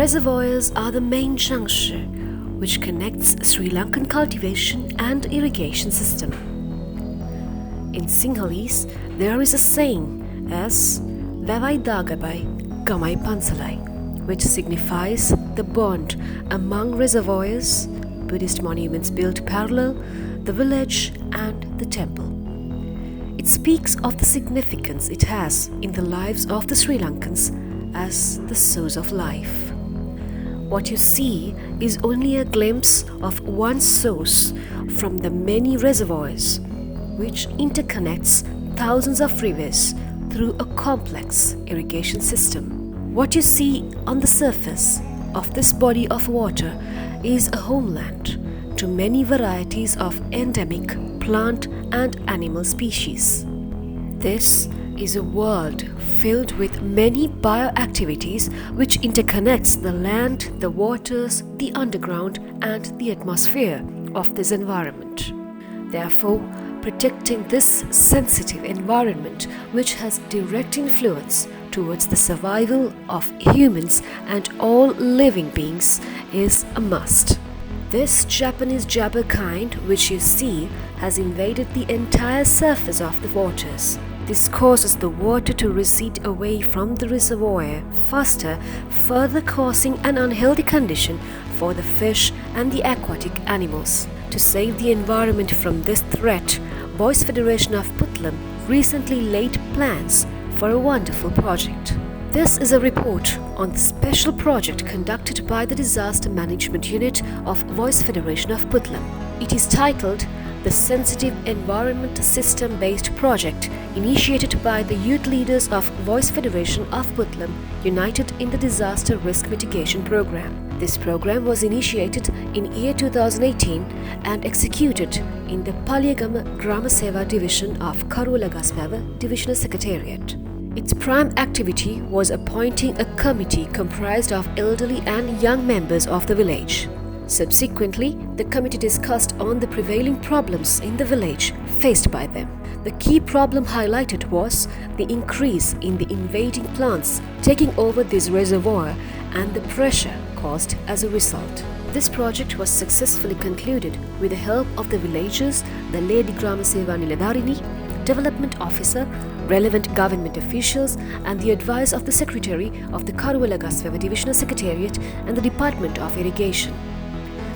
Reservoirs are the main juncture which connects Sri Lankan cultivation and irrigation system. In Sinhalese, there is a saying as "Vevai Dagabai, Gamai Pansalai," which signifies the bond among reservoirs, Buddhist monuments built parallel, the village and the temple. It speaks of the significance it has in the lives of the Sri Lankans as the source of life. What you see is only a glimpse of one source from the many reservoirs, which interconnects thousands of rivers through a complex irrigation system. What you see on the surface of this body of water is a homeland to many varieties of endemic plant and animal species. This is a world filled with many bioactivities which interconnects the land, the waters, the underground and the atmosphere of this environment. Therefore, protecting this sensitive environment which has direct influence towards the survival of humans and all living beings is a must. This Japanese jabber kind which you see has invaded the entire surface of the waters. This causes the water to recede away from the reservoir faster, further causing an unhealthy condition for the fish and the aquatic animals. To save the environment from this threat, Voice Federation of Puttlam recently laid plans for a wonderful project. This is a report on the special project conducted by the Disaster Management Unit of Voice Federation of Puttlam. It is titled the Sensitive Environment System-Based Project, initiated by the youth leaders of Voice Federation of Puttlam, united in the Disaster Risk Mitigation Program. This program was initiated in year 2018 and executed in the Palyagama Grama Seva division of Karuwalagaspawa Divisional Secretariat. Its prime activity was appointing a committee comprised of elderly and young members of the village. Subsequently, the committee discussed on the prevailing problems in the village faced by them. The key problem highlighted was the increase in the invading plants taking over this reservoir and the pressure caused as a result. This project was successfully concluded with the help of the villagers, the Lady Grama Seva Niladharini, Development Officer, relevant government officials and the advice of the Secretary of the Karuwalagaspawa Divisional Secretariat and the Department of Irrigation.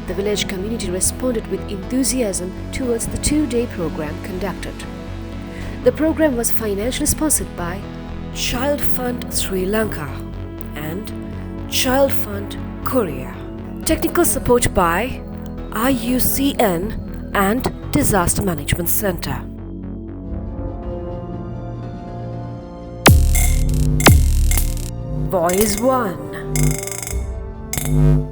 The village community responded with enthusiasm towards the 2-day program conducted. The program was financially sponsored by Child Fund Sri Lanka and Child Fund Korea. Technical support by IUCN and Disaster Management Center. Voice 1.